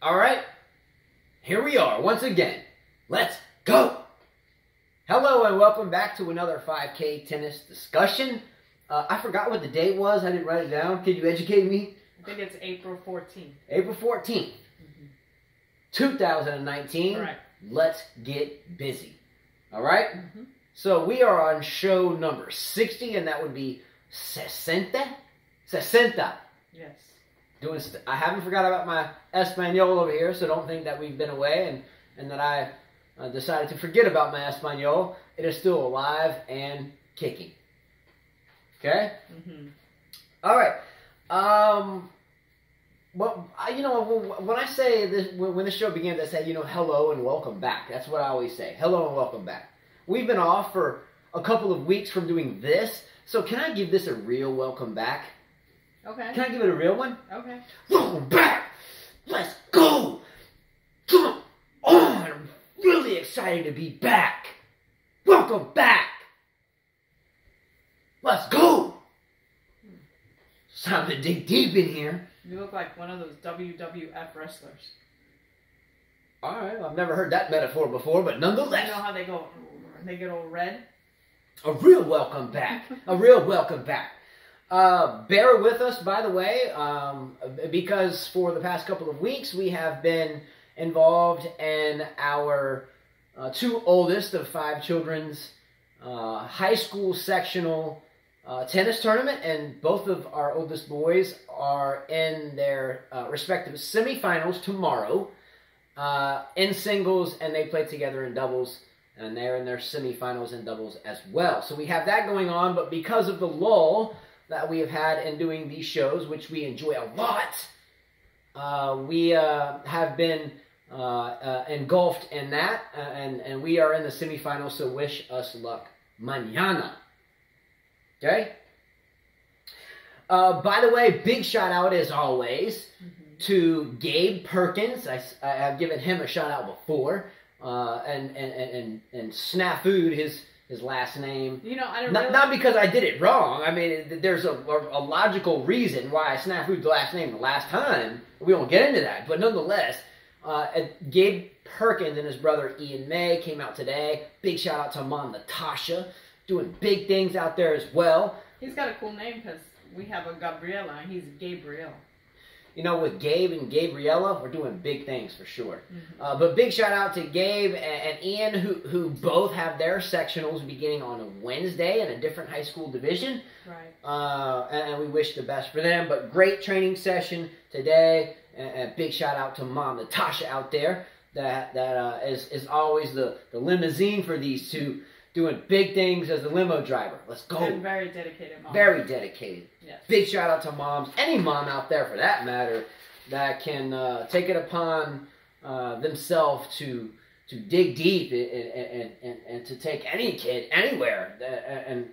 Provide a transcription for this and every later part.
All right, here we are once again. Let's go. Hello and welcome back to another 5K tennis discussion. I forgot what the date was. I didn't write it down. Can you educate me? I think it's April 14th. April 14th, 2019. All right. Let's get busy. All right? So we are on show number 60, and that would be 60. 60. Yes. I haven't forgot about my Espanol over here, so don't think that we've been away and that I decided to forget about my Espanol. It is still alive and kicking. Okay? All right. Well, when I say this, when the show begins, I say, hello and welcome back. That's what I always say. Hello and welcome back. We've been off for a couple of weeks from doing this, so can I give this a real welcome back? Okay. Can I give it a real one? Okay. Welcome back! Let's go! Come on! I'm really excited to be back! Welcome back! Let's go! It's time to dig deep in here. You look like one of those WWF wrestlers. Alright, I've never heard that metaphor before, but nonetheless. You know how they go, they get all red? A real welcome back. A real welcome back. Bear with us, by the way, because for the past couple of weeks we have been involved in our two oldest of 5 children's high school sectional tennis tournament, and both of our oldest boys are in their respective semifinals tomorrow in singles, and they play together in doubles, and they're in their semifinals in doubles as well. So we have that going on, but because of the lull that we have had in doing these shows, which we enjoy a lot, we have been engulfed in that, and we are in the semifinals, so wish us luck mañana. Okay? By the way, big shout out as always to Gabe Perkins. I have given him a shout out before, and snafu'd his last name. I don't not because I did it wrong. I mean, there's a logical reason why I snafu'd the last name the last time. We won't get into that, but nonetheless, Gabe Perkins and his brother Ian May came out today. Big shout out to Mom Natasha, doing big things out there as well. He's got a cool name because we have a Gabriela and he's Gabriel. With Gabe and Gabriella, we're doing big things for sure. But big shout out to Gabe and Ian, who both have their sectionals beginning on a Wednesday in a different high school division. Right. And we wish the best for them. But great training session today. And big shout out to Mom Natasha out there that is always the limousine for these two, doing big things as the limo driver. Let's go. And very dedicated mom. Very dedicated. Yes. Big shout out to moms, any mom out there for that matter, that can take it upon themselves to dig deep and to take any kid anywhere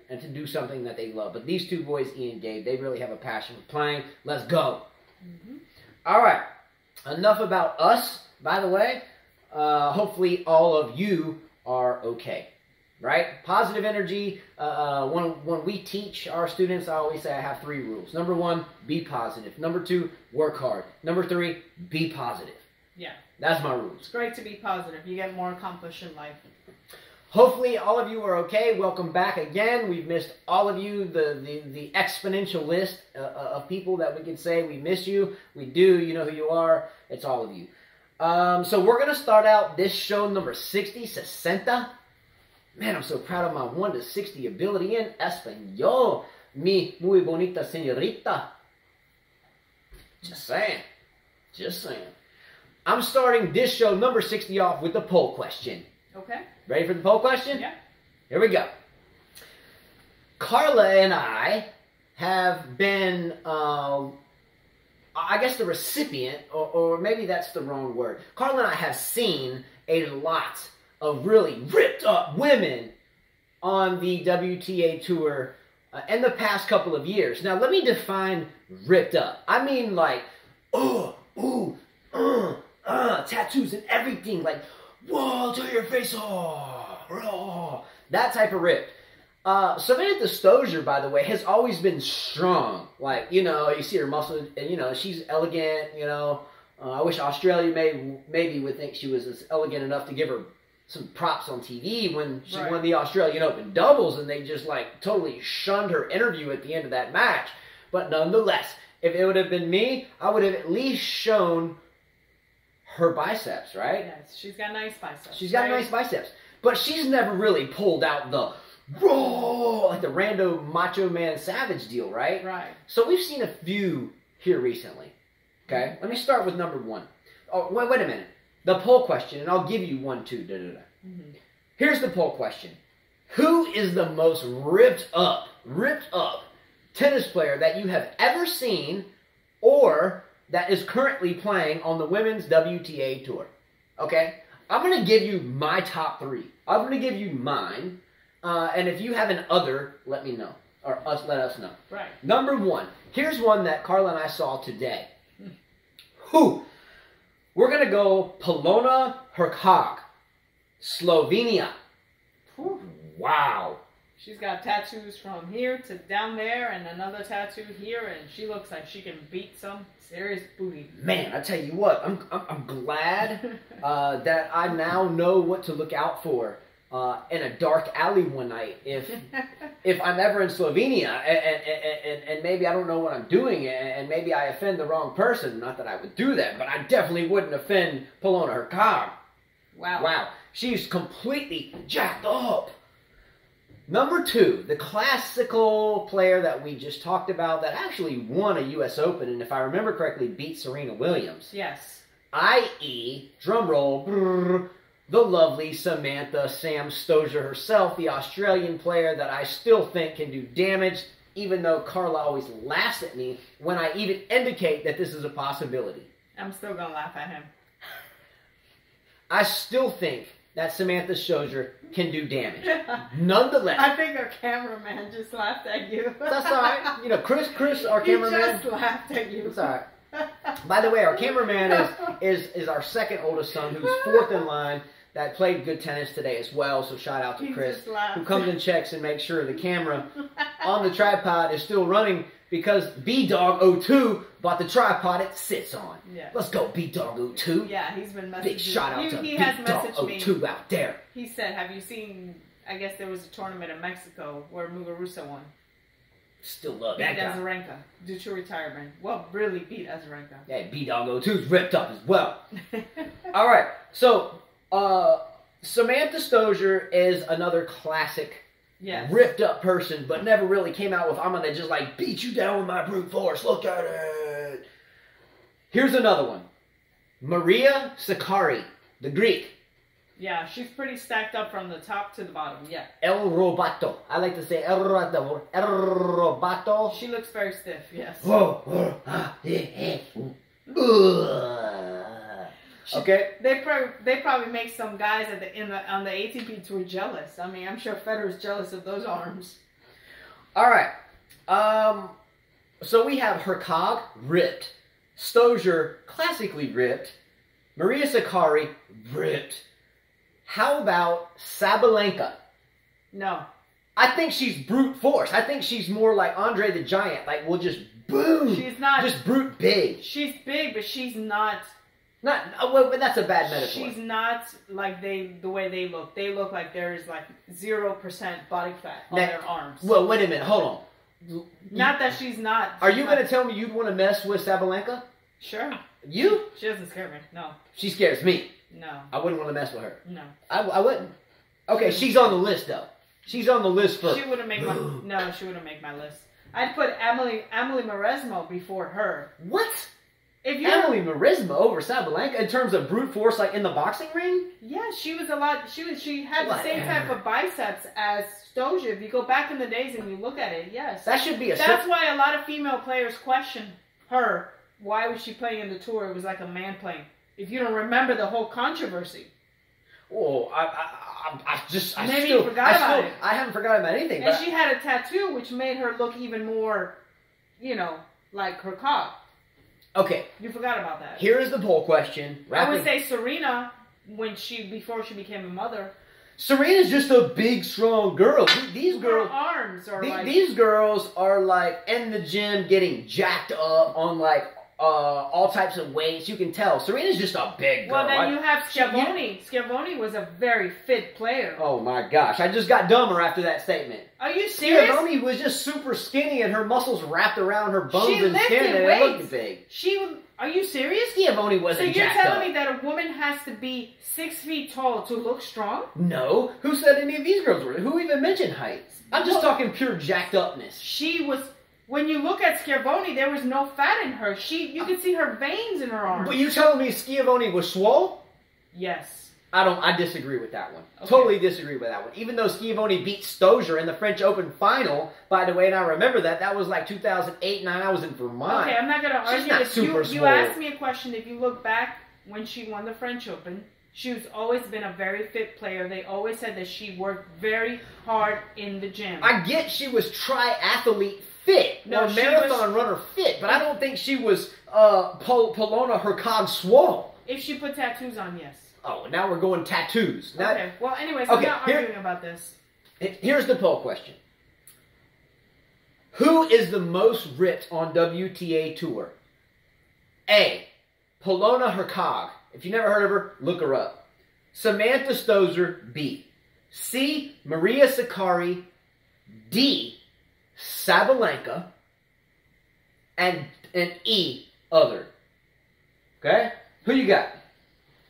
and to do something that they love. But these two boys, Ian and Gabe, they really have a passion for playing. Let's go. All right. Enough about us, by the way. Hopefully all of you are okay. Right? Positive energy. When we teach our students, I always say I have 3 rules. Number 1, be positive. Number 2, work hard. Number 3, be positive. Yeah. That's my rules. It's great to be positive. You get more accomplished in life. Hopefully all of you are okay. Welcome back again. We've missed all of you. The exponential list of people that we can say we miss you. We do. You know who you are. It's all of you. So we're going to start out this show number 60, 60. Man, I'm so proud of my 1 to 60 ability in Espanol. Mi muy bonita señorita. Just saying. Just saying. I'm starting this show number 60 off with the poll question. Okay. Ready for the poll question? Yeah. Here we go. Carla and I have been, I guess the recipient, or maybe that's the wrong word. Carla and I have seen a lot of really ripped up women on the WTA tour in the past couple of years. Now, let me define ripped up. I mean like, tattoos and everything, like, whoa, to your face, that type of rip. Sabine Lisicki, by the way, has always been strong. Like, you know, you see her muscle, and, you know, she's elegant, you know, I wish Australia maybe would think she was as elegant enough to give her some props on TV when she won the Australian Open doubles, and they just like totally shunned her interview at the end of that match. But nonetheless, if it would have been me, I would have at least shown her biceps, right? Yes, she's got nice biceps. She's got nice biceps. But she's never really pulled out the raw, like the rando Macho Man Savage deal, right? Right. So we've seen a few here recently. Okay? Let me start with number one. Oh, wait a minute. The poll question, and I'll give you one, too. Here's the poll question. Who is the most ripped up tennis player that you have ever seen or that is currently playing on the women's WTA tour? Okay? I'm going to give you my top three. I'm going to give you mine. And if you have an other, let me know. Or let us know. Right. Number one. Here's one that Carla and I saw today. Who? We're going to go Polona Hrkog, Slovenia. Whew. Wow. She's got tattoos from here to down there and another tattoo here, and she looks like she can beat some serious booty. Man, I tell you what, I'm glad that I now know what to look out for in a dark alley one night if I'm ever in Slovenia and maybe I don't know what I'm doing and maybe I offend the wrong person. Not that I would do that, but I definitely wouldn't offend Polona Hrkog. Wow. She's completely jacked up. Number two, the classical player that we just talked about that actually won a U.S. Open and if I remember correctly beat Serena Williams. Yes. I.e., drumroll, the lovely Samantha Sam Stosur herself, the Australian player that I still think can do damage, even though Carla always laughs at me when I even indicate that this is a possibility. I'm still going to laugh at him. I still think that Samantha Stosur can do damage. Nonetheless. I think our cameraman just laughed at you. That's all right. You know, Chris, our cameraman. He just laughed at you. It's all right. By the way, our cameraman is our second oldest son, who's fourth in line, that played good tennis today as well. So shout out to Chris, who comes and checks and makes sure the camera on the tripod is still running because B-Dog02 bought the tripod it sits on. Yeah. Let's go, B-Dog02. Yeah, he's been messaging. Big shout out to B-Dog02 out there. He said, have you seen, I guess there was a tournament in Mexico where Muguruza won. Still love that guy. Beat Azarenka. Due to retirement. Well, really beat Azarenka. Yeah, B-Dog02's ripped up as well. All right, so Samantha Stosur is another classic ripped up person, but never really came out with, I'm going to just like beat you down with my brute force. Look at it. Here's another one. Maria Sakkari, the Greek. Yeah, she's pretty stacked up from the top to the bottom, yeah. El Robato. I like to say El Robato. She looks very stiff, yes. Okay. They probably make some guys on the ATP tour jealous. I mean, I'm sure Federer's jealous of those arms. All right. So we have Hrkog, ripped. Stosur, classically ripped. Maria Sakkari, ripped. How about Sabalenka? No. I think she's brute force. I think she's more like Andre the Giant. Like, we'll just boom. She's not. Just brute big. She's big, but she's not. Well, but that's a bad metaphor. She's not like the way they look. They look like there is like 0% body fat on their arms. Well, wait a minute. Hold on. Not that she's not. Are you going to tell me you'd want to mess with Sabalenka? Sure. You? She doesn't scare me. No. She scares me. No. I wouldn't want to mess with her. No. I wouldn't. Okay, she's on the list though. She's on the list for. She wouldn't make my. No, she wouldn't make my list. I'd put Emily Mauresmo before her. What? If you Emily Mauresmo over Sabalenka in terms of brute force, like in the boxing ring? Yeah, she was a lot. She had the same type of biceps as Stosur. If you go back in the days and you look at it, yes. That should be a. That's why a lot of female players question her. Why was she playing in the tour? It was like a man playing. If you don't remember the whole controversy. Oh, Maybe you forgot about it. I haven't forgotten about anything. And she had a tattoo, which made her look even more, like her cock. Okay. You forgot about that. Here is the poll question. I would say Serena, before she became a mother. Serena's just a big, strong girl. These girls, her arms are these girls are like in the gym getting jacked up on like all types of weights. You can tell. Serena's just a big girl. Well, then you have Schiavone. Schiavone was a very fit player. Oh my gosh. I just got dumber after that statement. Are you serious? Schiavone was just super skinny and her muscles wrapped around her bones She and skin and lifted it looked big. Are you serious? Schiavone wasn't jacked up. So you're telling me that a woman has to be 6 feet tall to look strong? No. Who said any of these girls were? Who even mentioned height? I'm just talking pure jacked upness. She was... When you look at Schiavone, there was no fat in her. You could see her veins in her arms. But you telling me Schiavone was swole? Yes. I disagree with that one. Okay. Totally disagree with that one. Even though Schiavone beat Stosur in the French Open final, by the way, and I remember that. That was like 2008, 9. I was in Vermont. Okay, I'm not going to argue not this. super You swole. asked me a question. If you look back when she won the French Open, she's always been a very fit player. They always said that she worked very hard in the gym. I get she was triathlete fit, No, or she marathon runner fit, but I don't think she was Polona Hercog swole. If she put tattoos on, yes. Oh, now we're going tattoos. Now, Okay, well, anyways, Okay, I'm not arguing about this. Here's the poll question. Who is the most ripped on WTA Tour? A. Polona Hercog. If you never heard of her, look her up. Samantha Stosur, B. C. Maria Sakkari, D. Sabalenka, and E. Other. Okay? Who you got?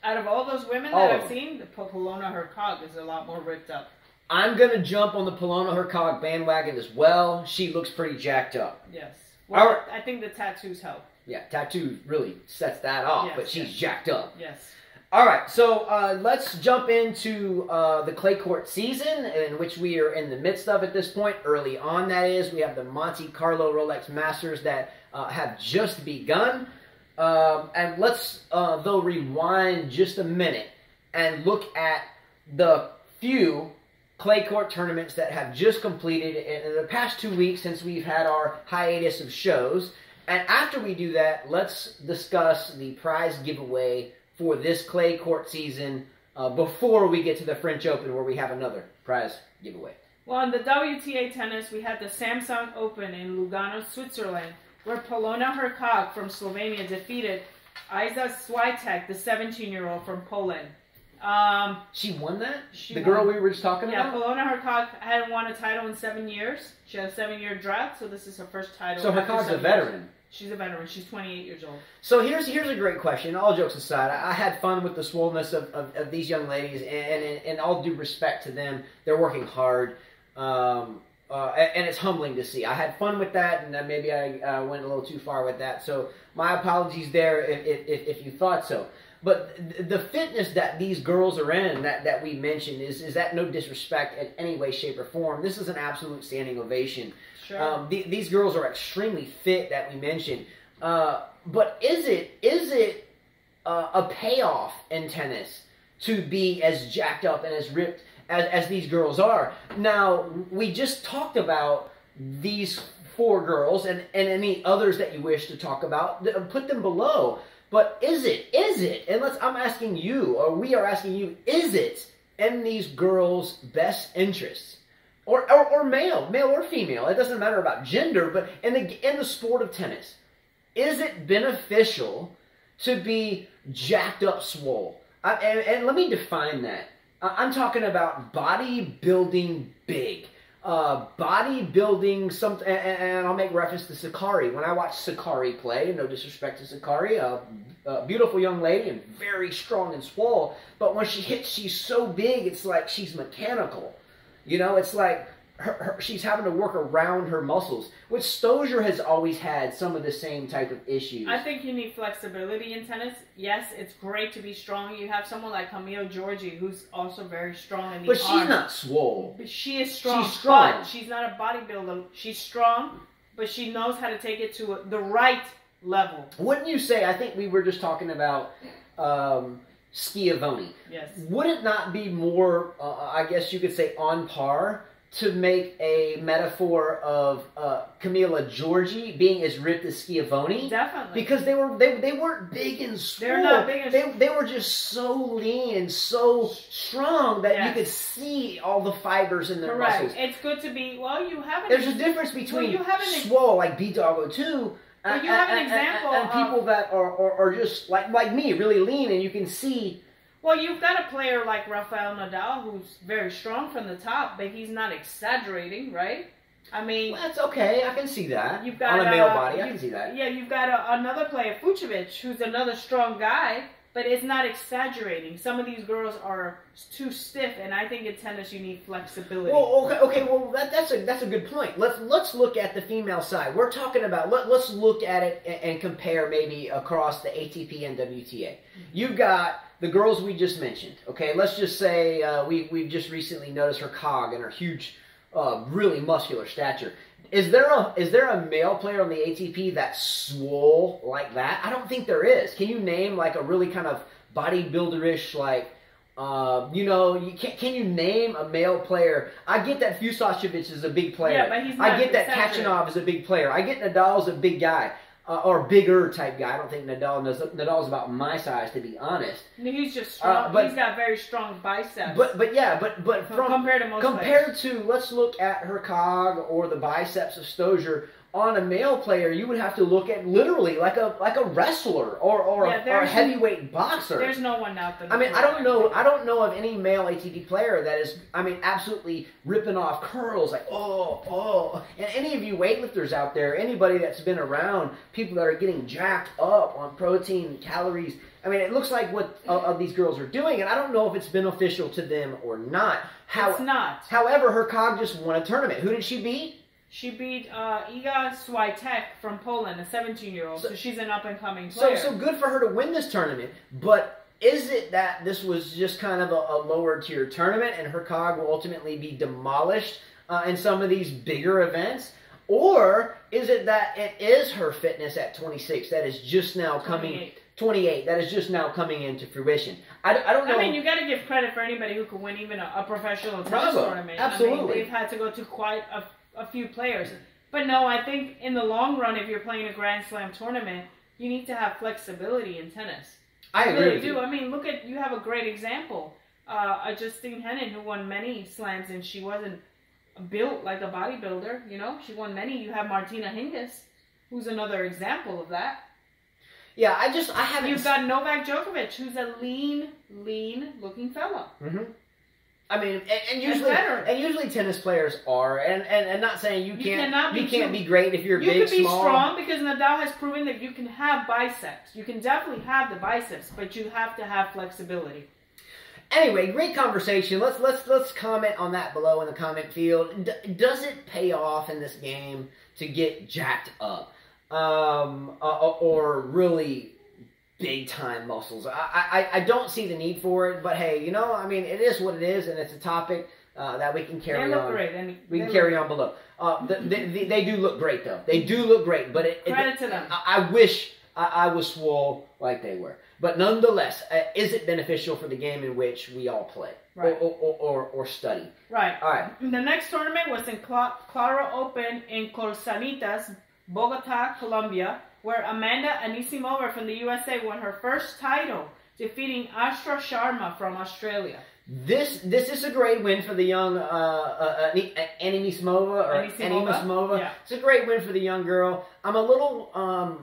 Out of all those women All that of I've seen, the Polona Hercog is a lot more ripped up. I'm going to jump on the Polona Hercog bandwagon as well. She looks pretty jacked up. Yes. Well, All right. I think the tattoos help. Yeah, tattoo really sets that off, Yes, but she's yes. jacked up. Yes. All right, so let's jump into the clay court season, in which we are in the midst of at this point. Early on, that is. We have the Monte-Carlo Rolex Masters that have just begun. And let's, though, rewind just a minute and look at the few clay court tournaments that have just completed in the past 2 weeks since we've had our hiatus of shows. And after we do that, let's discuss the prize giveaway for this clay court season before we get to the French Open, where we have another prize giveaway. Well, in the WTA tennis, we had the Samsung Open in Lugano, Switzerland, where Polona Hercog from Slovenia defeated Iza Swiatek, the 17-year-old from Poland. She won that? The girl we were just talking about? about? Yeah, Polona Hercog hadn't won a title in 7 years. She had a 7-year drought, so this is her first title. So Hercog's a veteran. She's a veteran. She's 28 years old. So here's a great question. All jokes aside, I had fun with the swollenness of these young ladies, and all due respect to them, they're working hard, and it's humbling to see. I had fun with that, and then maybe I went a little too far with that. So my apologies there if you thought so. But the fitness that these girls are in, that we mentioned, is that no disrespect in any way, shape, or form. This is an absolute standing ovation. Sure. These girls are extremely fit, that we mentioned. But is it a payoff in tennis to be as jacked up and as ripped as these girls are? Now, we just talked about these 4 girls and any others that you wish to talk about. Put them below. But is it? And I'm asking you, or we are asking you, is it in these girls' best interests? Or male or female, it doesn't matter about gender, but in the sport of tennis, is it beneficial to be jacked up swole? And let me define that. I'm talking about bodybuilding big. Bodybuilding something, and I'll make reference to Sakkari. When I watch Sakkari play, no disrespect to Sakkari, a beautiful young lady and very strong and swole, but when she hits, she's so big, it's like she's mechanical. You know, it's like she's having to work around her muscles, which Stosur has always had some of the same type of issues. I think you need flexibility in tennis. Yes, it's great to be strong. You have someone like Camille Giorgi, who's also very strong in the But arm. she's not swole. But she is strong. She's strong. But she's not a bodybuilder. She's strong, but she knows how to take it to the right level. Wouldn't you say, I think we were just talking about Schiavone. Yes. Would it not be more, I guess you could say, on par to make a metaphor of Camilla Giorgi being as ripped as Schiavone? Definitely. Because they weren't big and swole. They're not big and they were just so lean and so strong that you could see all the fibers in their muscles. It's good to be, well, you haven't... There's a difference between swole, like B-Doggo 2, But you have an example and people that are just like me, really lean, and you can see. Well, you've got a player like Rafael Nadal who's very strong from the top, but he's not exaggerating, right? I mean, well, that's okay. I can see that. You've got on a male body. I can see that. Yeah, you've got another player, Fucsovics, who's another strong guy, but it's not exaggerating. Some of these girls are too stiff, and I think in tennis you need flexibility. Well, okay. Well, that's a good point. Let's look at the female side. We're talking about let's look at it and compare maybe across the ATP and WTA. You've got the girls we just mentioned. Okay, let's just say we've just recently noticed her cog and her huge, really muscular stature. Is there a male player on the ATP that's swole like that? I don't think there is. Can you name like a really kind of bodybuilder-ish like, can you name a male player? I get that Fucsovics is a big player. Yeah, but he's not. I get that Kachanov is a big player. I get Nadal's a big guy. Or bigger type guy. I don't think Nadal's about my size, to be honest. He's just strong. He's got very strong biceps. But compared players. to, let's look at her cog or the biceps of Stosur. On a male player, you would have to look at literally like a wrestler or a heavyweight boxer. There's no one out there. I mean, I don't know of any male ATP player that is, absolutely ripping off curls like And any of you weightlifters out there, anybody that's been around people that are getting jacked up on protein and calories. I mean, it looks like what these girls are doing, and I don't know if it's beneficial to them or not. It's not. However, her cog just won a tournament. Who did she beat? She beat Iga Swiatek from Poland, a 17-year-old. So she's an up-and-coming player. So good for her to win this tournament. But is it that this was just kind of a lower-tier tournament and her cog will ultimately be demolished in some of these bigger events? Or is it that it is her fitness at 26 that is just now coming... 28, that is just now coming into fruition. I don't know. I mean, you got to give credit for anybody who could win even a professional tennis tournament. Absolutely. I mean, they've had to go to quite a few players. But no, I think in the long run, if you're playing a Grand Slam tournament, you need to have flexibility in tennis. I agree really with do. you. I mean, you have a great example. Justine Henin, who won many slams, and she wasn't built like a bodybuilder, She won many. You have Martina Hingis, who's another example of that. Yeah, I haven't... You've got Novak Djokovic, who's a lean looking fella. Mm-hmm. I mean, and usually tennis players are, and not saying you can't be great if you're big, small. You can be strong because Nadal has proven that you can have biceps. You can definitely have the biceps, but you have to have flexibility. Anyway, great conversation. Let's comment on that below in the comment field. Does it pay off in this game to get jacked up? Or really big time muscles. I don't see the need for it, but hey, it is what it is, and it's a topic that we can carry on. They look great. We can carry on below. They do look great, though. They do look great, but credit to them. I wish I was swole like they were. But nonetheless, is it beneficial for the game in which we all play? Right. Or study? Right. All right. The next tournament was in Claro Open in Corsanitas, Bogota, Colombia, where Amanda Anisimova from the USA won her first title, defeating Astra Sharma from Australia. This is a great win for the young Anisimova. Yeah. It's a great win for the young girl. I'm a little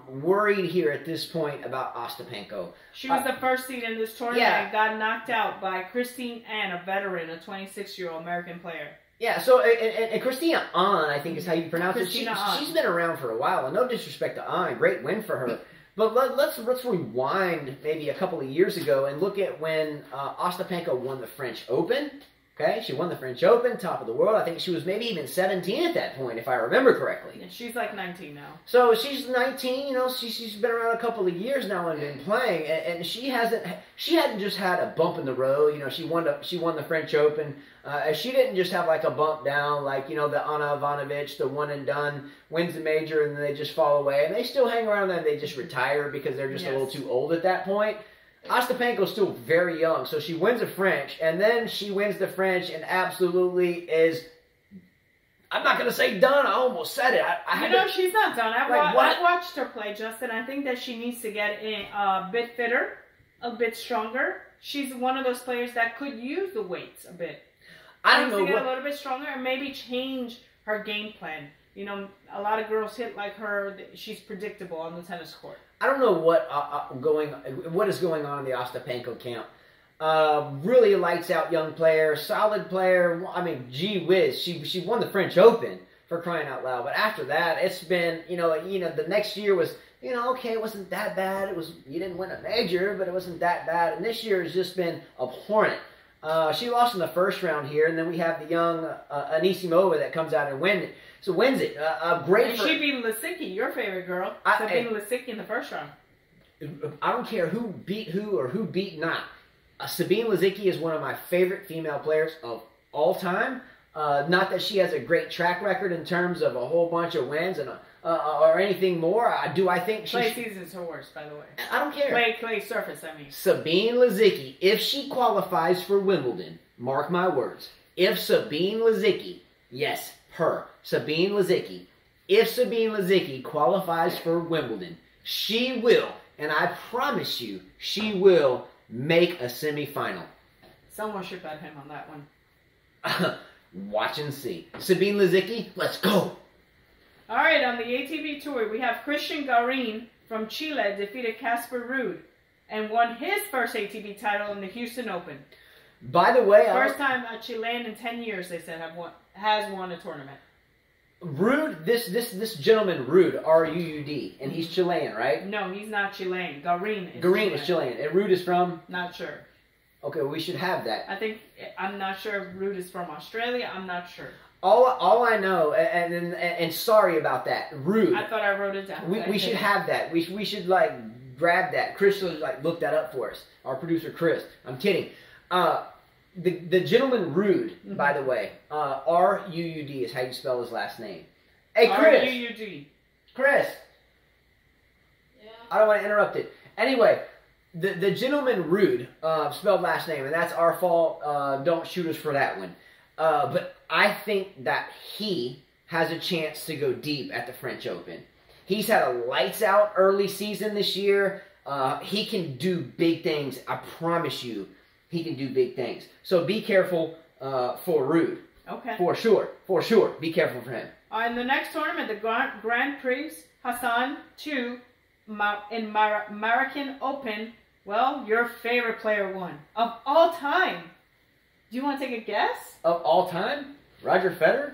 worried here at this point about Ostapenko. She was the first seed in this tournament and got knocked out by Christine Ann, a veteran, a 26-year-old American player. Yeah, so and Christina Ahn, I think is how you pronounce it. She's been around for a while, and no disrespect to Ahn, great win for her. But let's rewind maybe a couple of years ago and look at when Ostapenko won the French Open. Okay, she won the French Open, top of the world. I think she was maybe even 17 at that point, if I remember correctly. Yeah, she's like 19 now. So she's 19. She's been around a couple of years now and been playing, and she hadn't just had a bump in the road. She won the French Open. She didn't just have like a bump down, like the Ana Ivanovic, the one and done, wins the major and then they just fall away, and they still hang around and they just retire because they're just a little too old at that point. Ostapenko's still very young, so she wins the French, and then she wins the French and absolutely is, I'm not going to say done, I almost said it. She's not done. I've watched her play, Justin. I think that she needs to get a bit fitter, a bit stronger. She's one of those players that could use the weights a bit. I don't know to get a little bit stronger and maybe change her game plan. You know, a lot of girls hit like her. She's predictable on the tennis court. I don't know what is going on in the Ostapenko camp. Really lights out young player, solid player. I mean, gee whiz, she won the French Open, for crying out loud. But after that, it's been the next year was okay, it wasn't that bad. You didn't win a major, but it wasn't that bad. And this year has just been abhorrent. She lost in the first round here, and then we have the young Anisimova that comes out and wins it. Great. And she beat Lisicki, your favorite girl. Sabine Lisicki in the first round. I don't care who beat who or who beat not. Sabine Lisicki is one of my favorite female players of all time. Not that she has a great track record in terms of a whole bunch of wins and or anything more. I think clay season's her worst, by the way. I don't care. Clay surface, I mean. Sabine Lisicki, if she qualifies for Wimbledon, mark my words, if Sabine Lisicki, yes, Sabine Lisicki, if Sabine Lisicki qualifies for Wimbledon, she will, and I promise you, she will make a semifinal. Someone should bet him on that one. Watch and see. Sabine Lisicki, let's go. All right, on the ATP Tour, we have Christian Garin from Chile defeated Casper Ruud and won his first ATP title in the Houston Open. By the way, first time a Chilean in 10 years, they said, has won a tournament. Ruud, this gentleman, Ruud, R-U-U-D, and he's Chilean, right? No, he's not Chilean. Garin is Chilean. And Ruud is from? Not sure. Okay, well, we should have that. I'm not sure if Ruud is from Australia. I'm not sure. All I know, and sorry about that, Ruud. I thought I wrote it down. We should have that. We should grab that. Chris will look that up for us. Our producer Chris. I'm kidding. The gentleman Ruud, by the way, R-U-U-D is how you spell his last name. Hey, Chris. R-U-U-D. Chris. Yeah. I don't want to interrupt it. Anyway, the gentleman Ruud, spelled last name, and that's our fault. Don't shoot us for that one. But I think that he has a chance to go deep at the French Open. He's had a lights-out early season this year. He can do big things. I promise you, he can do big things. So be careful for Ruud. Okay. For sure. Be careful for him. In the next tournament, the Grand Prix Hassan II in Moroccan Open, well, your favorite player won. Of all time. Do you want to take a guess? Of all time? Roger Federer?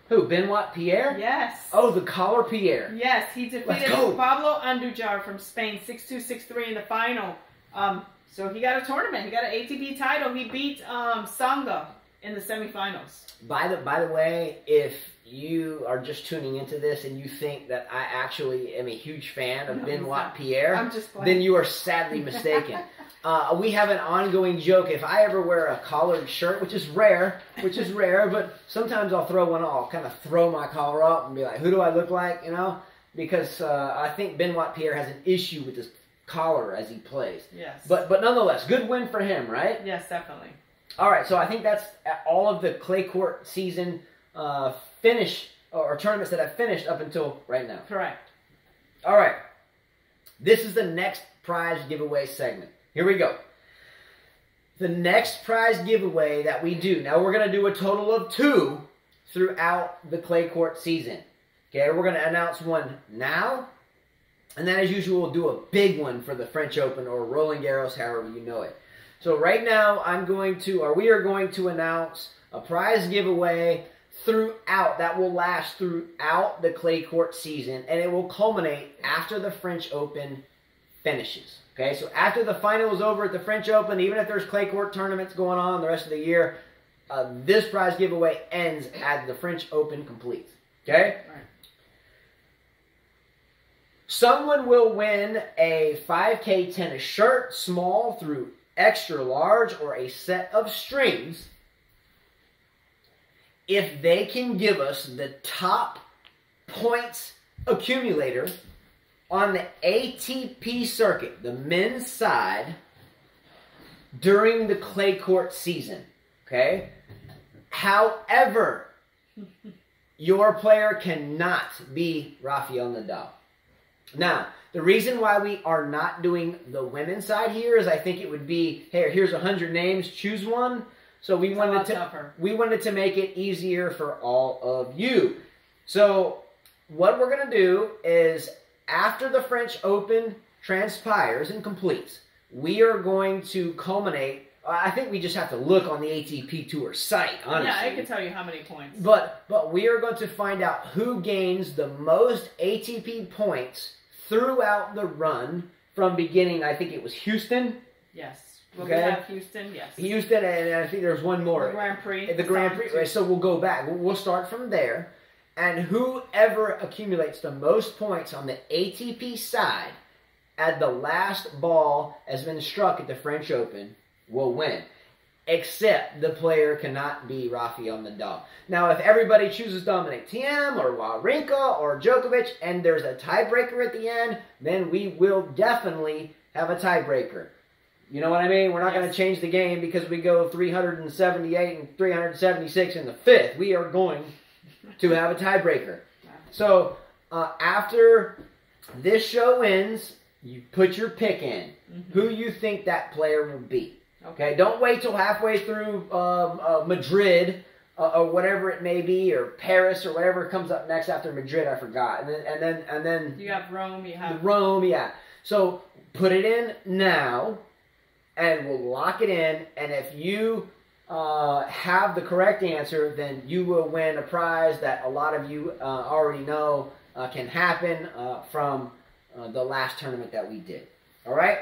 Who? Benoit Pierre? Yes. Oh, the collar Pierre. Yes, he defeated Pablo Andujar from Spain 6-2, 6-3 in the final. So he got a tournament. He got an ATP title. He beat Sanga in the semifinals. By the way, if you are just tuning into this and you think that I actually am a huge fan of Benoit Pierre, then you are sadly mistaken. We have an ongoing joke. If I ever wear a collared shirt, which is rare, but sometimes I'll throw one on. I'll kind of throw my collar up and be like, who do I look like, Because I think Benoit Pierre has an issue with his collar as he plays. Yes. But nonetheless, good win for him, right? Yes, definitely. All right, so I think that's all of the clay court season finish or tournaments that have finished up until right now. Correct. All right. This is the next prize giveaway segment. Here we go. The next prize giveaway that we do. Now, we're going to do a total of 2 throughout the clay court season. Okay, we're going to announce one now. And then, as usual, we'll do a big one for the French Open or Roland Garros, however you know it. So right now, we are going to announce a prize giveaway that will last throughout the clay court season, and it will culminate after the French Open finishes. Okay, so after the final is over at the French Open, even if there's clay court tournaments going on the rest of the year, this prize giveaway ends as the French Open completes. Okay? All right. Someone will win a 5K tennis shirt, small through extra large, or a set of strings if they can give us the top points accumulator on the ATP circuit, the men's side, during the clay court season. Okay? However, your player cannot be Rafael Nadal. Now, the reason why we are not doing the women's side here is I think it would be, hey, here's 100 names, choose one. So we wanted to make it easier for all of you. So what we're going to do is, after the French Open transpires and completes, we are going to culminate. I think we just have to look on the ATP Tour site, honestly. Yeah, I can tell you how many points. But we are going to find out who gains the most ATP points throughout the run from beginning. I think it was Houston. Yes. Well, we have Houston, yes. Houston, and I think there's one more. The Grand Prix. The Grand Prix. So we'll go back. We'll start from there. And whoever accumulates the most points on the ATP side at the last ball has been struck at the French Open will win. Except the player cannot be Rafael Nadal. Now, if everybody chooses Dominic Thiem or Wawrinka or Djokovic and there's a tiebreaker at the end, then we will definitely have a tiebreaker. You know what I mean? We're not going to change the game because we go 378 and 376 in the fifth. We are going to have a tiebreaker. So, after this show ends, you put your pick in. Who you think that player will be. Okay? Don't wait till halfway through Madrid or whatever it may be, or Paris or whatever comes up next after Madrid. I forgot. And then you have Rome. You have Rome. Yeah. So put it in now. And we'll lock it in, and if you have the correct answer, then you will win a prize that a lot of you already know can happen from the last tournament that we did. All right?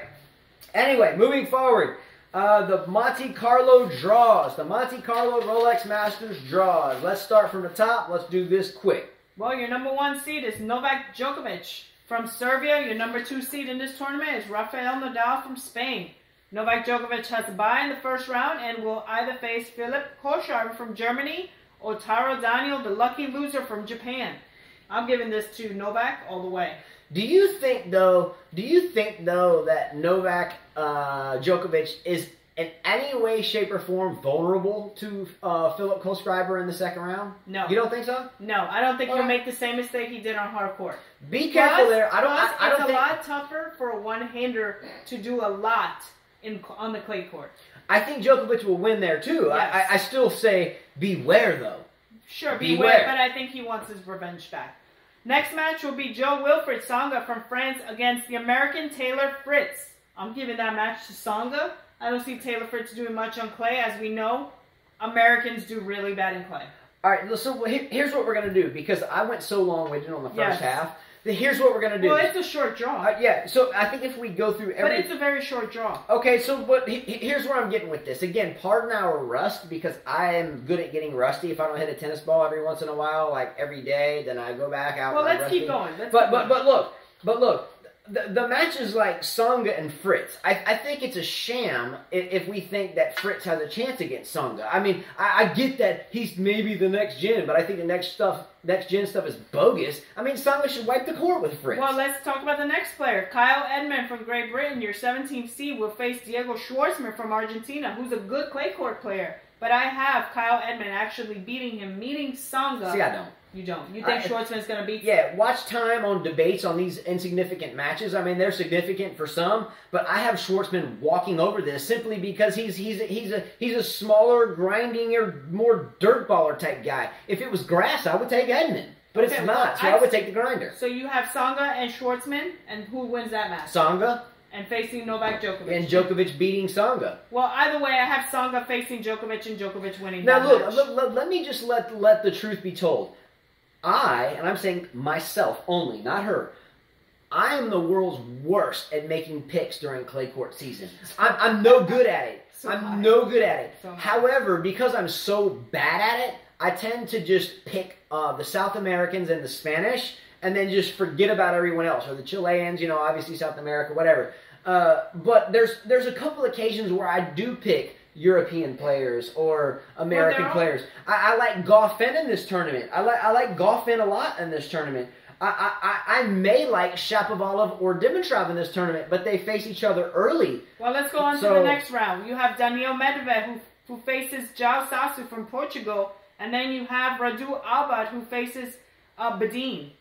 Anyway, moving forward, the Monte-Carlo draws. The Monte-Carlo Rolex Masters draws. Let's start from the top. Let's do this quick. Well, your number 1 seed is Novak Djokovic from Serbia. Your number 2 seed in this tournament is Rafael Nadal from Spain. Novak Djokovic has a bye in the first round and will either face Philipp Kohlschreiber from Germany or Taro Daniel, the lucky loser from Japan. I'm giving this to Novak all the way. Do you think though that Novak Djokovic is in any way, shape, or form vulnerable to Philipp Kohlschreiber in the second round? No. You don't think so? No, I don't think he'll make the same mistake he did on hard court. Be careful there. It's a lot tougher for a one-hander to do a lot on the clay court. I think Djokovic will win there too. Yes. I still say beware though. Sure, beware, but I think he wants his revenge back. Next match will be Jo-Wilfried Tsonga from France against the American Taylor Fritz. I'm giving that match to Tsonga. I don't see Taylor Fritz doing much on clay. As we know, Americans do really bad in clay. All right, so here's what we're going to do, because I went so long-winded on the first half. Here's what we're going to do. Well, it's a short draw. Yeah, so I think if we go through every... But it's a very short draw. Okay, so here's where I'm getting with this. Again, pardon our rust, because I am good at getting rusty. If I don't hit a tennis ball every once in a while, like every day, then I go back out. Well, let's rusty. keep going. But look. The match is like Tsonga and Fritz. I think it's a sham if we think that Fritz has a chance against Tsonga. I mean, I get that he's maybe the next gen, but I think the next gen stuff is bogus. I mean, Tsonga should wipe the court with Fritz. Well, let's talk about the next player. Kyle Edmund from Great Britain, your 17th seed, will face Diego Schwartzman from Argentina, who's a good clay court player. But I have Kyle Edmund actually beating Tsonga. See, I don't. You don't. You think Schwartzman's going to beat? Yeah, watch time on debates on these insignificant matches. I mean, they're significant for some, but I have Schwartzman walking over this simply because he's a smaller, grinding, or more dirt baller type guy. If it was grass, I would take Edmund, but it's not, so I would take the grinder. So you have Tsonga and Schwartzman, and who wins that match? Tsonga. And facing Novak Djokovic. And Djokovic beating Tsonga. Well, either way, I have Tsonga facing Djokovic and Djokovic winning that match. Now, look, let me just let the truth be told. And I'm saying myself only, not her, I am the world's worst at making picks during clay court season. I'm no good at it. No good at it. However, because I'm so bad at it, I tend to just pick the South Americans and the Spanish, and then just forget about everyone else, or the Chileans, obviously South America, whatever. But there's a couple occasions where I do pick European players or American players. I like Goffin in this tournament. I like Goffin a lot in this tournament. I may like Shapovalov or Dimitrov in this tournament, but they face each other early. Well, let's go on to the next round. You have Daniil Medvedev who faces João Sassu from Portugal, and then you have Radu Albad who faces Badin.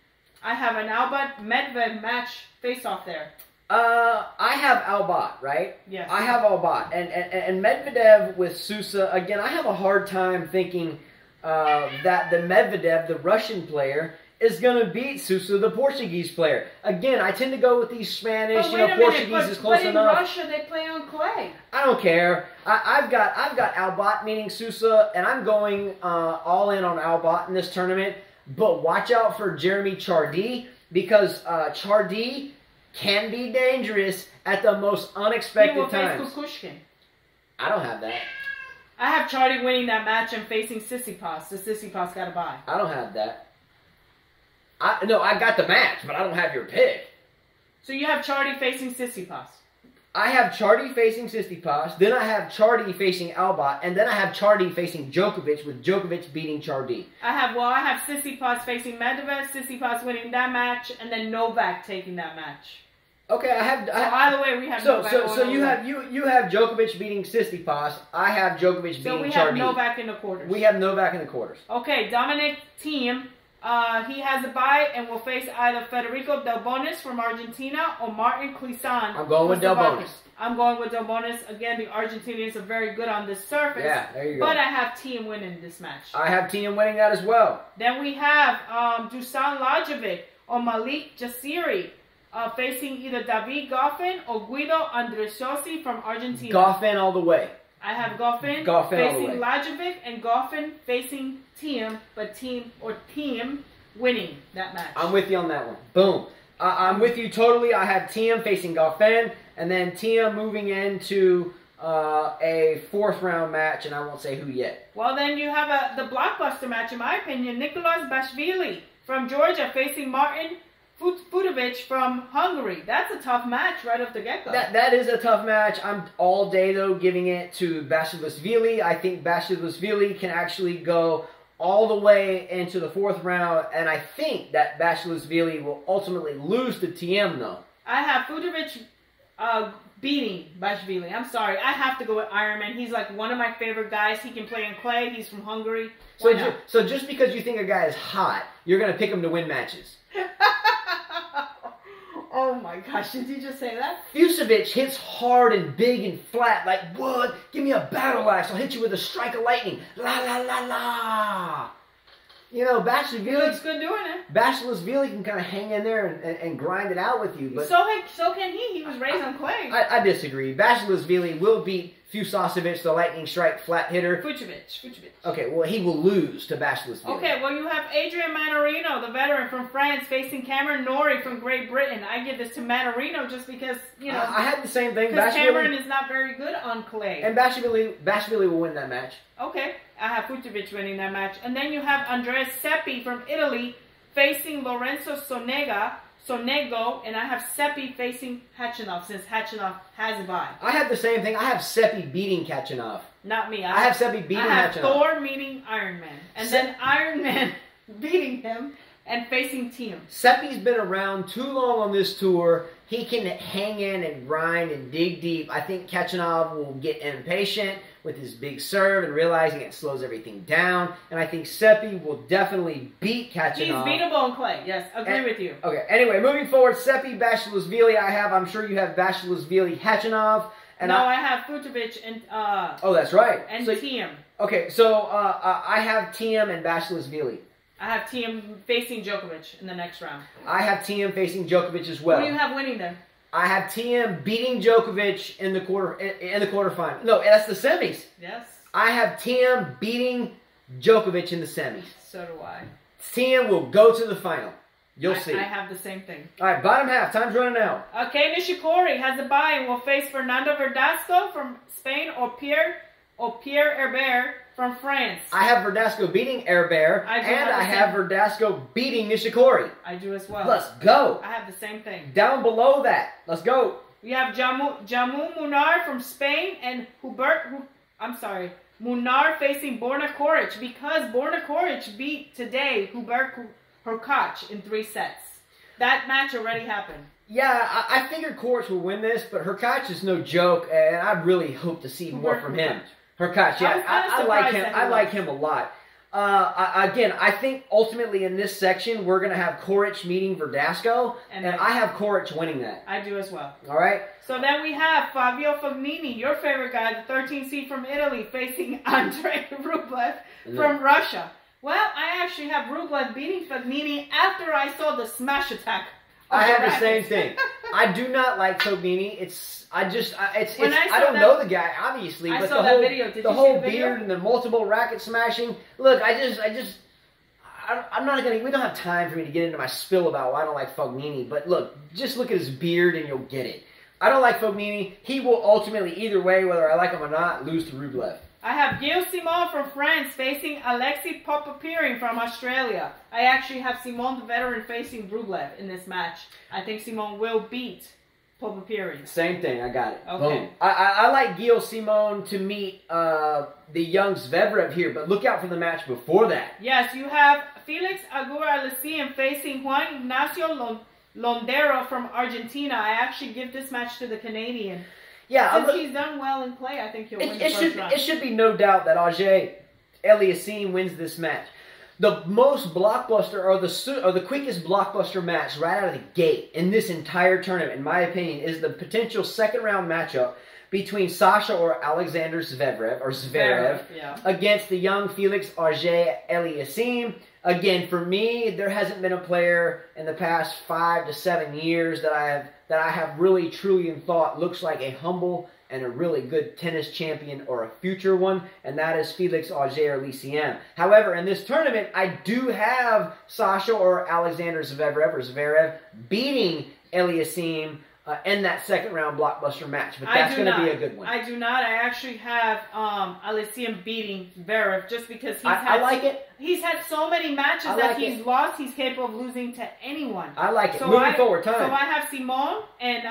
I have an Albad-Medvedev match face-off there. I have Albat, right? Yes. I have Albat. And Medvedev with Sousa, again, I have a hard time thinking that the Medvedev, the Russian player, is going to beat Sousa, the Portuguese player. Again, I tend to go with these Spanish, Portuguese is close enough. But in Russia, they play on clay. I don't care. I've got Albat, meaning Sousa, and I'm going all in on Albat in this tournament. But watch out for Jeremy Chardy, because Chardy can be dangerous at the most unexpected times. He will face Kukushkin. I don't have that. I have Chardy winning that match and facing Tsitsipas. The Tsitsipas got to bye. I don't have that. No, I got the match, but I don't have your pick. So you have Chardy facing Tsitsipas. I have Chardy facing Tsitsipas, then I have Chardy facing Albat, and then I have Chardy facing Djokovic, with Djokovic beating Chardy. I have Tsitsipas facing Medvedev, Tsitsipas winning that match, and then Novak taking that match. Okay, either way, we have Novak. So you have Djokovic beating Tsitsipas. I have Djokovic beating Chardy. So we have Novak in the quarters. We have Novak in the quarters. Okay, Dominic Thiem. He has a bye and will face either Federico Delbonis from Argentina or Martin Clisan. I'm going with Delbonis. I'm going with Delbonis. Again, the Argentinians are very good on this surface. Yeah, there you go. But I have Thiem winning this match. I have Thiem winning that as well. Then we have Dusan Lajovic or Malik Jasiri facing either David Goffin or Guido Andresossi from Argentina. Goffin all the way. I have Goffin facing Lajovic and Goffin facing Thiem, but Thiem winning that match. I'm with you on that one. Boom. I'm with you totally. I have Thiem facing Goffin, and then Thiem moving into a fourth round match, and I won't say who yet. Well, then you have the blockbuster match, in my opinion. Nicolas Bashvili from Georgia facing Martin Futovic from Hungary. That's a tough match right off the get-go. That is a tough match. I'm all day, though, giving it to Basilashvili. I think Basilashvili can actually go all the way into the fourth round, and I think that Basilashvili will ultimately lose to Thiem, though. I have Futovic beating Bashvili. I'm sorry. I have to go with Ironman. He's like one of my favorite guys. He can play in clay. He's from Hungary. So just because you think a guy is hot, you're going to pick him to win matches. Oh my gosh, did you just say that? Fusovic hits hard and big and flat, like, what? Give me a battle axe, I'll hit you with a strike of lightning. La la la la. You know, He looks good doing it. Basilashvili can kind of hang in there and grind it out with you. But so can he. He was raised on clay. I disagree. Basilashvili will beat Fusovic, the lightning strike flat hitter. Futovic. Okay, well, he will lose to Basilashvili. Okay, well, you have Adrian Manarino, the veteran from France, facing Cameron Norrie from Great Britain. I give this to Manarino just because, you know. I had the same thing. Because Cameron is not very good on clay. And Basilashvili will win that match. Okay, I have Futovic winning that match. And then you have Andrea Seppi from Italy facing Lorenzo Sonego, and I have Seppi facing Khachanov, since Khachanov has a bye. I have the same thing. I have Seppi beating Khachanov. Not me. I have Seppi beating Khachanov. I have Thor meeting Iron Man. And then Iron Man beating him and facing Thiem. Seppi's been around too long on this tour. He can hang in and grind and dig deep. I think Khachanov will get impatient with his big serve and realizing it slows everything down. And I think Seppi will definitely beat Khachanov. He's beatable in clay. Yes, agree with you. Okay, anyway, moving forward, Seppi, Basilashvili. I'm sure you have Basilashvili, Khachanov. And I have Futovic and oh, that's right. And Thiem. Okay, so I have Thiem and Basilashvili. I have Thiem facing Djokovic in the next round. I have Thiem facing Djokovic as well. Who do you have winning there? I have Thiem beating Djokovic in the quarterfinal. No, that's the semis. Yes. I have Thiem beating Djokovic in the semis. So do I. Thiem will go to the final. You'll see. I have the same thing. All right, bottom half. Time's running out. Okay, Nishikori has a bye and will face Fernando Verdasco from Spain or Pierre Herbert from France. I have Verdasco beating Herbert, and I have Verdasco beating Nishikori. I do as well. Let's go. I have the same thing. Down below that. Let's go. We have Jamu Munar from Spain and Munar facing Borna Koric, because Borna Koric beat today Hubert Hurkacz in 3 sets. That match already happened. Yeah, I figured Koric would win this, but Hurkacz is no joke, and I really hope to see more from him. Hurkacz, yeah, I like him. I like him a lot. Again, I think ultimately in this section, we're going to have Coric meeting Verdasco, and I have Coric winning that. I do as well. All right? So then we have Fabio Fognini, your favorite guy, the 13th seed from Italy, facing Andrei Rublev from Russia. Well, I actually have Rublev beating Fognini after I saw the smash attack. I have the same thing. I do not like Fognini. I don't know the guy, obviously, but the whole beard and the multiple racket smashing. Look, I'm not gonna. We don't have time for me to get into my spill about why I don't like Fognini. But look, just look at his beard and you'll get it. I don't like Fognini. He will ultimately, either way, whether I like him or not, lose to Rublev. I have Gilles Simon from France facing Alexei Popopirin from Australia. I actually have Simon, the veteran, facing Rublev in this match. I think Simon will beat Popopirin. Same thing. I got it. Okay. Boom. I like Gilles Simon to meet the young Zverev here, but look out for the match before that. Yes, you have Felix Aguirre-Aliassime facing Juan Ignacio Londero from Argentina. I actually give this match to the Canadian. Yeah, since he's done well in play, I think he'll win the first round. It should be no doubt that Auger-Aliassime wins this match. The most blockbuster, or the quickest blockbuster match right out of the gate in this entire tournament, in my opinion, is the potential second round matchup between Sasha or Alexander Zverev against the young Felix Auger-Aliassime. Again, for me, there hasn't been a player in the past 5 to 7 years that I have really truly thought looks like a humble and a really good tennis champion or a future one, and that is Felix Auger-Aliassime. However, in this tournament, I do have Sasha or Alexander Zverev beating Aliassime in that second round blockbuster match, but that's going to be a good one. I do not. I actually have Aliassime beating Zverev just because I like it. He's had so many matches that he's lost. He's capable of losing to anyone. I like it. So moving forward, time. So I have Simon and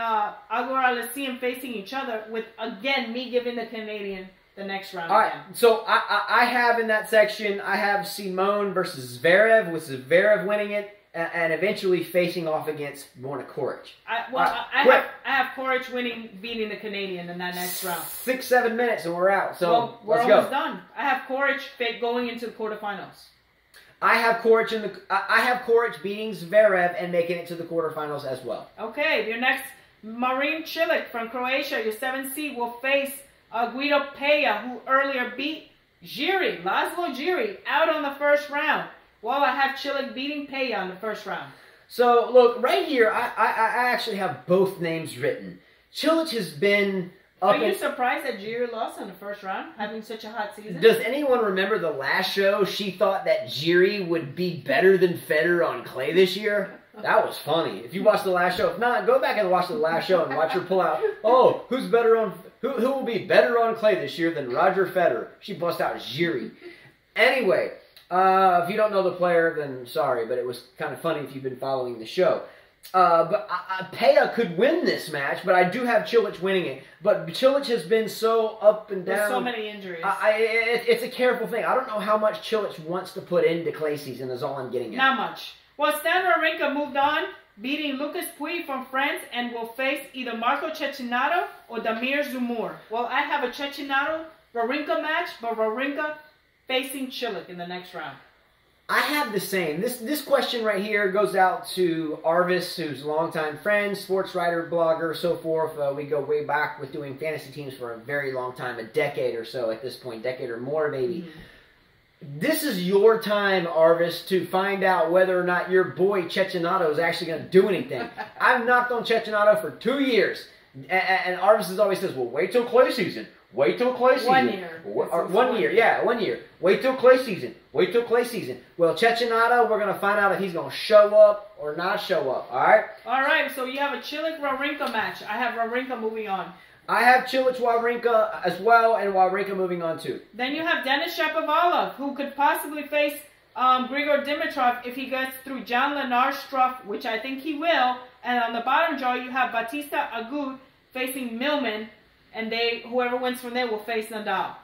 Aguirre-Aliassime facing each other with, again, me giving the Canadian the next round. All right. So I have in that section, I have Simon versus Zverev, with Zverev winning it, and eventually facing off against Coric. I have Coric beating the Canadian in that next round. 6-7 minutes and we're out. So we're let's almost go. done. I have Coric going into the quarterfinals. I have Coric beating Zverev and making it to the quarterfinals as well. Okay, your next, Marin Cilic from Croatia, your 7th seed, will face Guido Pella, who earlier beat Laszlo Giri, out on the first round. Well, I have Cilic beating Pella in the first round. So, look, right here, I actually have both names written. Cilic has been up. Are you surprised that Giri lost in the first round, having such a hot season? Does anyone remember the last show? She thought that Giri would be better than Federer on clay this year. That was funny. If you watched the last show, if not, go back and watch the last show and watch her pull out. Oh, who will be better on clay this year than Roger Federer? She bust out Giri. Anyway. If you don't know the player, then sorry, but it was kind of funny if you've been following the show. But Pella could win this match, but I do have Cilic winning it. But Cilic has been so up and down. There's so many injuries. It's a careful thing. I don't know how much Cilic wants to put into clay season is all I'm getting at. Not much. Well, Stan Wawrinka moved on, beating Lucas Pouille from France, and will face either Marco Cecchinato or Damir Zumur. Well, I have a Cecchinato-Wawrinka match, but Wawrinka facing Cilic in the next round. I have the same. This question right here goes out to Arvis, who's a longtime friend, sports writer, blogger, so forth. We go way back with doing fantasy teams for a very long time, a decade or so at this point, decade or more maybe. Mm-hmm. This is your time, Arvis, to find out whether or not your boy Cecchinato is actually going to do anything. I've knocked on Cecchinato for 2 years, and Arvis always says, well, wait till clay season. Wait till clay season. 1 year. 1 year, yeah, 1 year. Wait till clay season. Wait till clay season. Well, Cecchinato, we're going to find out if he's going to show up or not show up, all right? All right, so you have a Cilic-Wawrinka match. I have Wawrinka moving on. I have Cilic-Wawrinka as well, and Wawrinka moving on too. Then you have Denis Shapovalov, who could possibly face Grigor Dimitrov if he gets through Jan-Lennard Struff, which I think he will. And on the bottom draw, you have Batista Agut facing Millman. And whoever wins from there will face Nadal.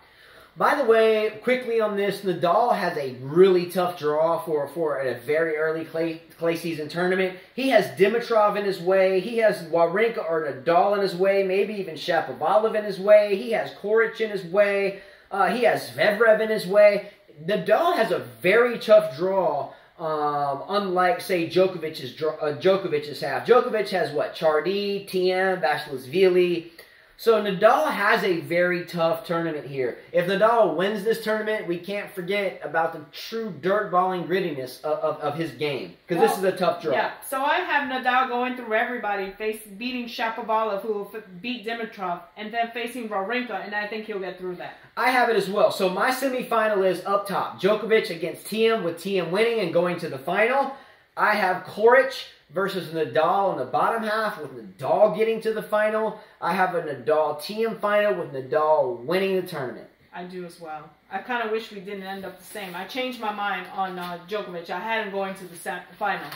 By the way, quickly on this, Nadal has a really tough draw for a very early clay season tournament. He has Dimitrov in his way. He has Wawrinka or Nadal in his way. Maybe even Shapovalov in his way. He has Coric in his way. He has Zverev in his way. Nadal has a very tough draw, unlike, say, Djokovic's half. Djokovic has what? Chardy, Thiem, Vasilashvili. So Nadal has a very tough tournament here. If Nadal wins this tournament, we can't forget about the true dirtballing grittiness of his game. Because this is a tough draw. Yeah, so I have Nadal going through everybody, beating Shapovalov, who will beat Dimitrov, and then facing Wawrinka, and I think he'll get through that. I have it as well. So my semifinal is up top. Djokovic against Thiem, with Thiem winning and going to the final. I have Coric versus Nadal in the bottom half, with Nadal getting to the final. I have a Nadal-Thiem final with Nadal winning the tournament. I do as well. I kind of wish we didn't end up the same. I changed my mind on Djokovic. I had him going to the finals.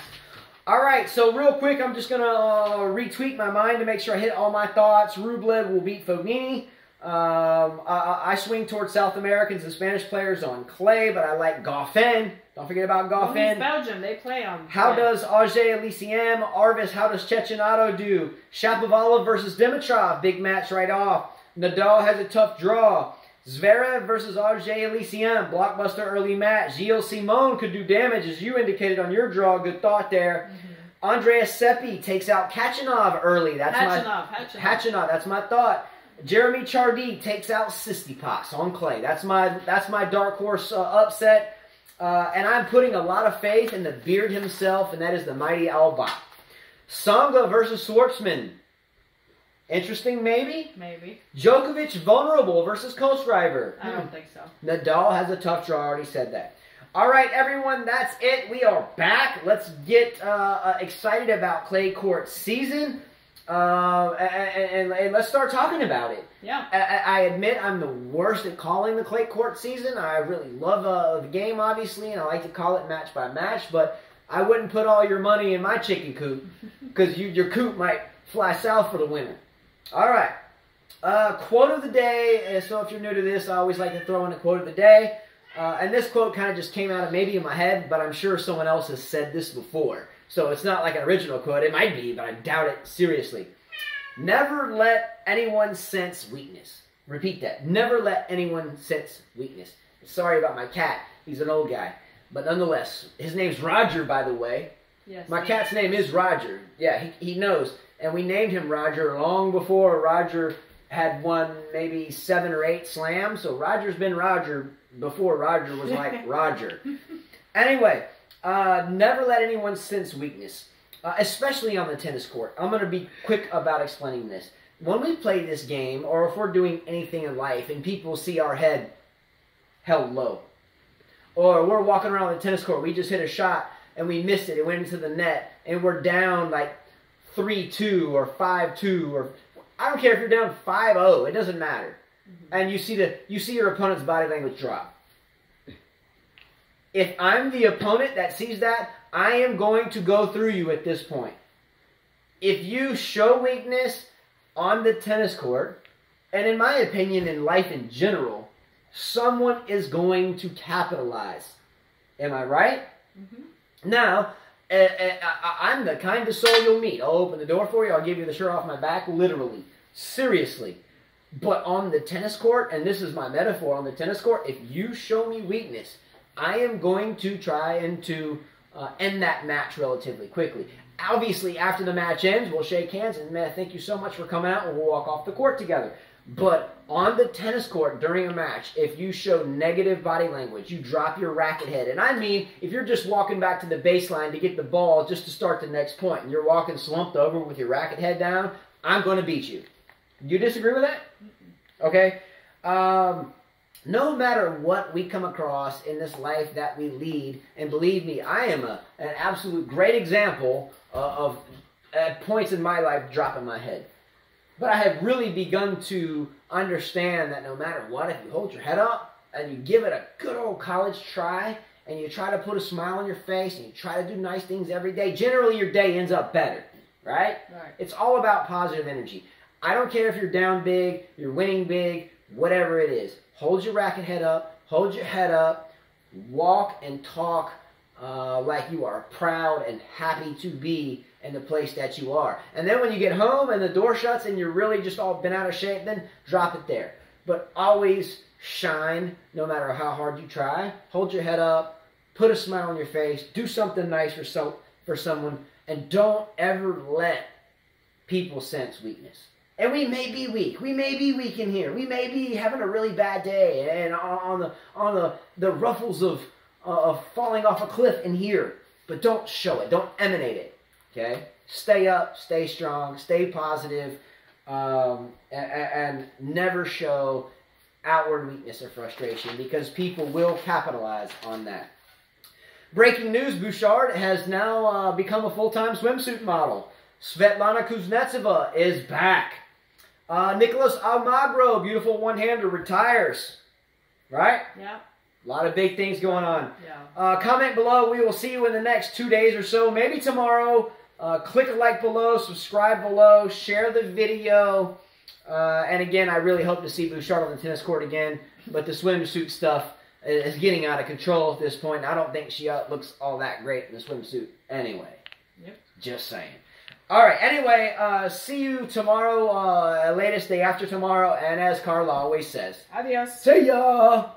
All right, so real quick, I'm just going to retweet my mind to make sure I hit all my thoughts. Rublev will beat Fognini. I swing towards South Americans and Spanish players on clay, but I like Goffin. Don't forget about Goffin. Well, he's Belgium. They play on How clay. does Auger Aliassime, Arvis, how does Cecchinato do? Shapovalov versus Dimitrov, big match right off. Nadal has a tough draw. Zverev versus Auger Aliassime, blockbuster early match. Gilles Simon could do damage, as you indicated on your draw. Good thought there. Andreas Seppi takes out Khachanov early. That's Khachanov. That's my thought. Jeremy Chardy takes out Tsitsipas on clay. That's my dark horse upset. And I'm putting a lot of faith in the beard himself, and that is the mighty Albot. Tsonga versus Schwartzman. Interesting, maybe? Maybe. Djokovic vulnerable versus Kohlschreiber. I don't think so. Nadal has a tough draw. I already said that. All right, everyone, that's it. We are back. Let's get excited about clay court season. And let's start talking about it. Yeah. I admit I'm the worst at calling the clay court season. I really love the game, obviously, and I like to call it match by match, but I wouldn't put all your money in my chicken coop, because your coop might fly south for the winter. All right. Quote of the day. So if you're new to this, I always like to throw in a quote of the day. And this quote kind of just came out of maybe in my head, but I'm sure someone else has said this before. So it's not like an original quote. It might be, but I doubt it seriously. Never let anyone sense weakness. Repeat that. Never let anyone sense weakness. Sorry about my cat. He's an old guy. But nonetheless, his name's Roger, by the way. Yes. My cat's name is Roger. Yeah, he knows. And we named him Roger long before Roger had won maybe 7 or 8 slams. So Roger's been Roger before Roger was like Roger. Anyway, never let anyone sense weakness, especially on the tennis court. I'm going to be quick about explaining this. When we play this game, or if we're doing anything in life, and people see our head held low, or we're walking around the tennis court, we just hit a shot, and we missed it, it went into the net, and we're down like 3-2 or 5-2, or I don't care if you're down 5-0, it doesn't matter. And you see your opponent's body language drop. If I'm the opponent that sees that, I am going to go through you at this point. If you show weakness on the tennis court, and in my opinion, in life in general, someone is going to capitalize. Am I right? Mm-hmm. Now, I'm the kind of soul you'll meet. I'll open the door for you. I'll give you the shirt off my back, literally. Seriously. But on the tennis court, and this is my metaphor, on the tennis court, if you show me weakness, I am going to try and to end that match relatively quickly. Obviously, after the match ends, we'll shake hands and, man, thank you so much for coming out, and we'll walk off the court together. But on the tennis court during a match, if you show negative body language, you drop your racket head. And I mean, if you're just walking back to the baseline to get the ball just to start the next point, and you're walking slumped over with your racket head down, I'm going to beat you. Do you disagree with that? Okay? No matter what we come across in this life that we lead, and believe me, I am an absolute great example of at points in my life dropping my head. But I have really begun to understand that no matter what, if you hold your head up and you give it a good old college try, and you try to put a smile on your face, and you try to do nice things every day, generally your day ends up better, right? It's all about positive energy. I don't care if you're down big, you're winning big, whatever it is. Hold your racket head up, hold your head up, walk and talk like you are proud and happy to be in the place that you are. And then when you get home and the door shuts and you're really just all bent out of shape, then drop it there. but always shine no matter how hard you try. Hold your head up, put a smile on your face, do something nice for someone, and don't ever let people sense weakness. And we may be weak. We may be weak in here. We may be having a really bad day and on the ruffles of falling off a cliff in here. But don't show it. Don't emanate it. Okay? Stay up. Stay strong. Stay positive. And never show outward weakness or frustration, because people will capitalize on that. Breaking news, Bouchard has now become a full-time swimsuit model. Svetlana Kuznetsova is back. Nicholas Almagro, beautiful one-hander, retires. Right? Yeah. A lot of big things going on. Yeah. Comment below. We will see you in the next 2 days or so, maybe tomorrow. Click a like below, subscribe below, share the video. And again, I really hope to see Bouchard on the tennis court again. But the swimsuit stuff is getting out of control at this point. I don't think she looks all that great in the swimsuit anyway. Yep. Just saying. All right. Anyway, see you tomorrow, latest day after tomorrow. And as Carla always says, Adios. see ya.